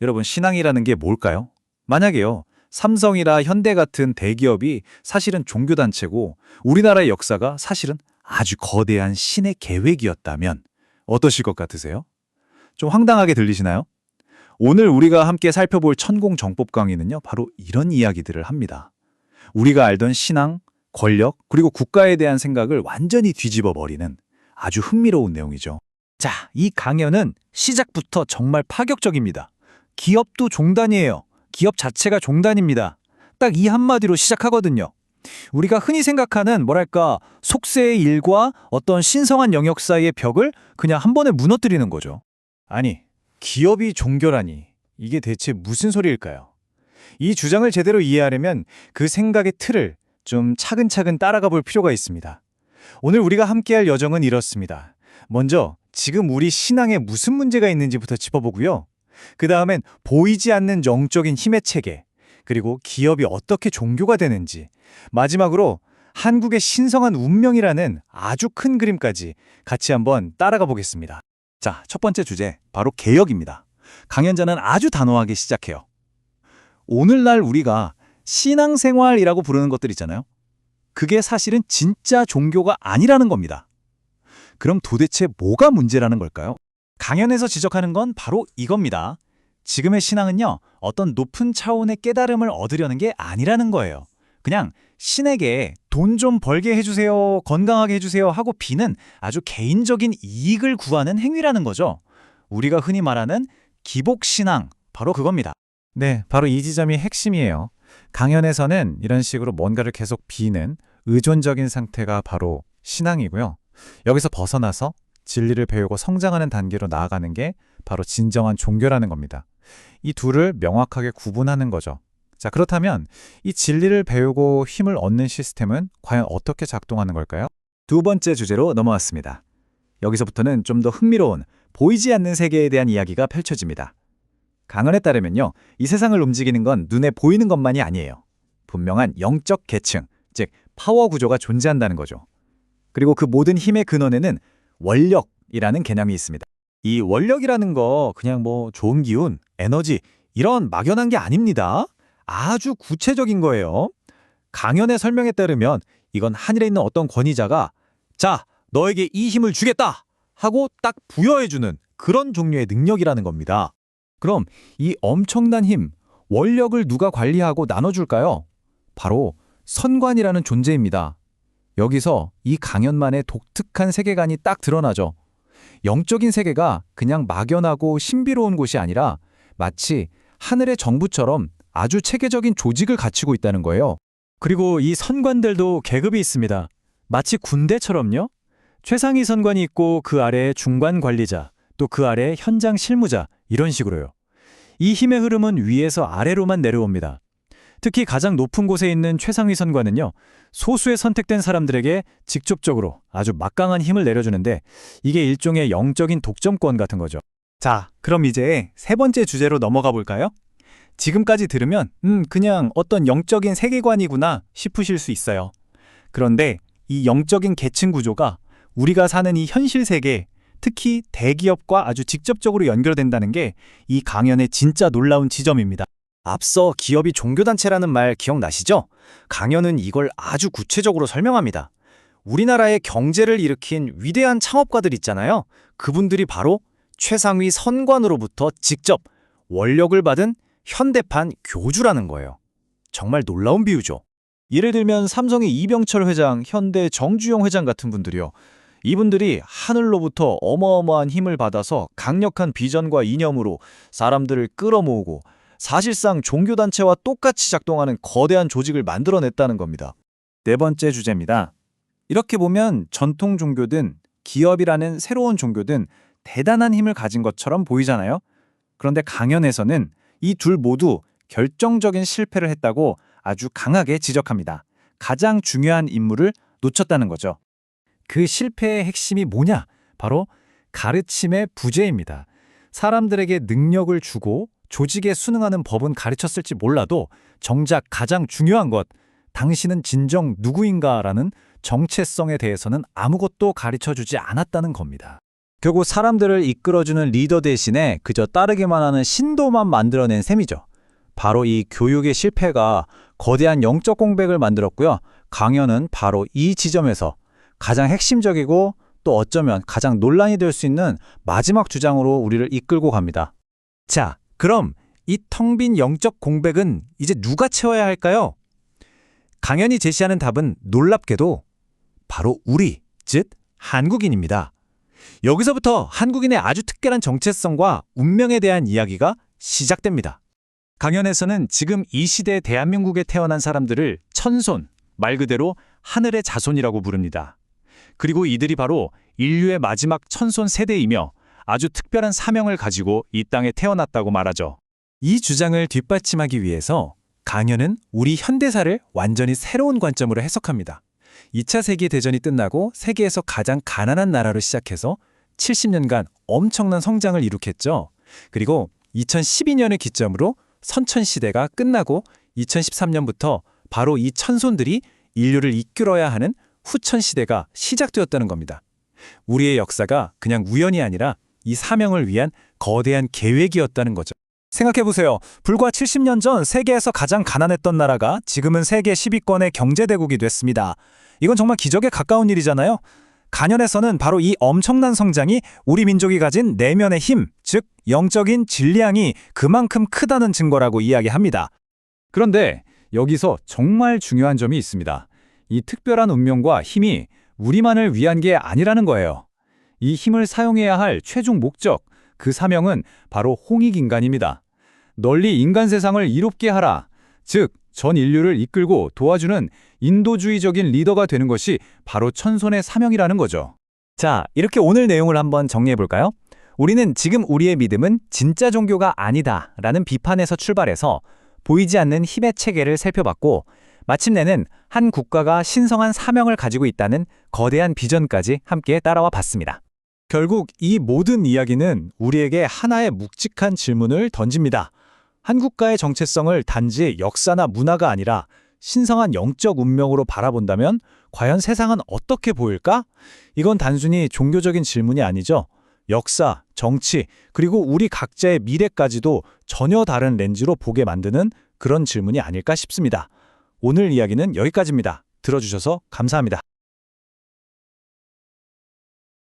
여러분, 신앙이라는 게 뭘까요? 만약에요, 삼성이나 현대 같은 대기업이 사실은 종교단체고 우리나라의 역사가 사실은 아주 거대한 신의 계획이었다면 어떠실 것 같으세요? 좀 황당하게 들리시나요? 오늘 우리가 함께 살펴볼 천공정법 강의는요, 바로 이런 이야기들을 합니다. 우리가 알던 신앙, 권력, 그리고 국가에 대한 생각을 완전히 뒤집어 버리는 아주 흥미로운 내용이죠. 자, 이 강연은 시작부터 정말 파격적입니다. 기업도 종단이에요. 기업 자체가 종단입니다. 딱 이 한마디로 시작하거든요. 우리가 흔히 생각하는 뭐랄까 속세의 일과 어떤 신성한 영역 사이의 벽을 그냥 한 번에 무너뜨리는 거죠. 아니, 기업이 종교라니 이게 대체 무슨 소리일까요? 이 주장을 제대로 이해하려면 그 생각의 틀을 좀 차근차근 따라가 볼 필요가 있습니다. 오늘 우리가 함께할 여정은 이렇습니다. 먼저 지금 우리 신앙에 무슨 문제가 있는지부터 짚어보고요. 그 다음엔 보이지 않는 영적인 힘의 체계, 그리고 기업이 어떻게 종교가 되는지, 마지막으로 한국의 신성한 운명이라는 아주 큰 그림까지 같이 한번 따라가 보겠습니다. 자, 첫 번째 주제, 바로 개혁입니다. 강연자는 아주 단호하게 시작해요. 오늘날 우리가 신앙생활이라고 부르는 것들 있잖아요. 그게 사실은 진짜 종교가 아니라는 겁니다. 그럼 도대체 뭐가 문제라는 걸까요? 강연에서 지적하는 건 바로 이겁니다. 지금의 신앙은요, 어떤 높은 차원의 깨달음을 얻으려는 게 아니라는 거예요. 그냥 신에게 돈 좀 벌게 해주세요, 건강하게 해주세요 하고 비는 아주 개인적인 이익을 구하는 행위라는 거죠. 우리가 흔히 말하는 기복신앙, 바로 그겁니다. 네, 바로 이 지점이 핵심이에요. 강연에서는 이런 식으로 뭔가를 계속 비는 의존적인 상태가 바로 신앙이고요. 여기서 벗어나서 진리를 배우고 성장하는 단계로 나아가는 게 바로 진정한 종교라는 겁니다. 이 둘을 명확하게 구분하는 거죠. 자, 그렇다면 이 진리를 배우고 힘을 얻는 시스템은 과연 어떻게 작동하는 걸까요? 두 번째 주제로 넘어왔습니다. 여기서부터는 좀 더 흥미로운 보이지 않는 세계에 대한 이야기가 펼쳐집니다. 강언에 따르면요, 이 세상을 움직이는 건 눈에 보이는 것만이 아니에요. 분명한 영적 계층, 즉 파워 구조가 존재한다는 거죠. 그리고 그 모든 힘의 근원에는 원력이라는 개념이 있습니다. 이 원력이라는 거 그냥 뭐 좋은 기운, 에너지 이런 막연한 게 아닙니다. 아주 구체적인 거예요. 강연의 설명에 따르면 이건 하늘에 있는 어떤 권위자가 자, 너에게 이 힘을 주겠다 하고 딱 부여해주는 그런 종류의 능력이라는 겁니다. 그럼 이 엄청난 힘, 원력을 누가 관리하고 나눠줄까요? 바로 선관이라는 존재입니다. 여기서 이 강연만의 독특한 세계관이 딱 드러나죠. 영적인 세계가 그냥 막연하고 신비로운 곳이 아니라 마치 하늘의 정부처럼 아주 체계적인 조직을 갖추고 있다는 거예요. 그리고 이 선관들도 계급이 있습니다. 마치 군대처럼요. 최상위 선관이 있고 그 아래에 중관 관리자, 또 그 아래에 현장 실무자, 이런 식으로요. 이 힘의 흐름은 위에서 아래로만 내려옵니다. 특히 가장 높은 곳에 있는 최상위 선관은요, 소수의 선택된 사람들에게 직접적으로 아주 막강한 힘을 내려주는데 이게 일종의 영적인 독점권 같은 거죠. 자, 그럼 이제 세 번째 주제로 넘어가 볼까요? 지금까지 들으면 그냥 어떤 영적인 세계관이구나 싶으실 수 있어요. 그런데 이 영적인 계층 구조가 우리가 사는 이 현실 세계, 특히 대기업과 아주 직접적으로 연결된다는 게 이 강연의 진짜 놀라운 지점입니다. 앞서 기업이 종교단체라는 말 기억나시죠? 강연은 이걸 아주 구체적으로 설명합니다. 우리나라의 경제를 일으킨 위대한 창업가들 있잖아요. 그분들이 바로 최상위 선관으로부터 직접 원력을 받은 현대판 교주라는 거예요. 정말 놀라운 비유죠. 예를 들면 삼성의 이병철 회장, 현대 정주영 회장 같은 분들이요. 이분들이 하늘로부터 어마어마한 힘을 받아서 강력한 비전과 이념으로 사람들을 끌어모으고 사실상 종교단체와 똑같이 작동하는 거대한 조직을 만들어냈다는 겁니다. 네 번째 주제입니다. 이렇게 보면 전통 종교든 기업이라는 새로운 종교든 대단한 힘을 가진 것처럼 보이잖아요. 그런데 강연에서는 이 둘 모두 결정적인 실패를 했다고 아주 강하게 지적합니다. 가장 중요한 인물을 놓쳤다는 거죠. 그 실패의 핵심이 뭐냐? 바로 가르침의 부재입니다. 사람들에게 능력을 주고 조직에 순응하는 법은 가르쳤을지 몰라도 정작 가장 중요한 것, 당신은 진정 누구인가라는 정체성에 대해서는 아무것도 가르쳐주지 않았다는 겁니다. 결국 사람들을 이끌어주는 리더 대신에 그저 따르기만 하는 신도만 만들어낸 셈이죠. 바로 이 교육의 실패가 거대한 영적 공백을 만들었고요. 강연은 바로 이 지점에서 가장 핵심적이고 또 어쩌면 가장 논란이 될 수 있는 마지막 주장으로 우리를 이끌고 갑니다. 자, 그럼 이 텅 빈 영적 공백은 이제 누가 채워야 할까요? 강연이 제시하는 답은 놀랍게도 바로 우리, 즉 한국인입니다. 여기서부터 한국인의 아주 특별한 정체성과 운명에 대한 이야기가 시작됩니다. 강연에서는 지금 이 시대 대한민국에 태어난 사람들을 천손, 말 그대로 하늘의 자손이라고 부릅니다. 그리고 이들이 바로 인류의 마지막 천손 세대이며 아주 특별한 사명을 가지고 이 땅에 태어났다고 말하죠. 이 주장을 뒷받침하기 위해서 강연은 우리 현대사를 완전히 새로운 관점으로 해석합니다. 2차 세계대전이 끝나고 세계에서 가장 가난한 나라로 시작해서 70년간 엄청난 성장을 이룩했죠. 그리고 2012년을 기점으로 선천시대가 끝나고 2013년부터 바로 이 천손들이 인류를 이끌어야 하는 후천시대가 시작되었다는 겁니다. 우리의 역사가 그냥 우연이 아니라 이 사명을 위한 거대한 계획이었다는 거죠. 생각해보세요. 불과 70년 전 세계에서 가장 가난했던 나라가 지금은 세계 10위권의 경제대국이 됐습니다. 이건 정말 기적에 가까운 일이잖아요. 강연에서는 바로 이 엄청난 성장이 우리 민족이 가진 내면의 힘, 즉 영적인 질량이 그만큼 크다는 증거라고 이야기합니다. 그런데 여기서 정말 중요한 점이 있습니다. 이 특별한 운명과 힘이 우리만을 위한 게 아니라는 거예요. 이 힘을 사용해야 할 최종 목적, 그 사명은 바로 홍익인간입니다. 널리 인간 세상을 이롭게 하라. 즉, 전 인류를 이끌고 도와주는 인도주의적인 리더가 되는 것이 바로 천손의 사명이라는 거죠. 자, 이렇게 오늘 내용을 한번 정리해 볼까요? 우리는 지금 우리의 믿음은 진짜 종교가 아니다 라는 비판에서 출발해서 보이지 않는 힘의 체계를 살펴봤고, 마침내는 한 국가가 신성한 사명을 가지고 있다는 거대한 비전까지 함께 따라와 봤습니다. 결국 이 모든 이야기는 우리에게 하나의 묵직한 질문을 던집니다. 한 국가의 정체성을 단지 역사나 문화가 아니라 신성한 영적 운명으로 바라본다면 과연 세상은 어떻게 보일까? 이건 단순히 종교적인 질문이 아니죠. 역사, 정치, 그리고 우리 각자의 미래까지도 전혀 다른 렌즈로 보게 만드는 그런 질문이 아닐까 싶습니다. 오늘 이야기는 여기까지입니다. 들어주셔서 감사합니다.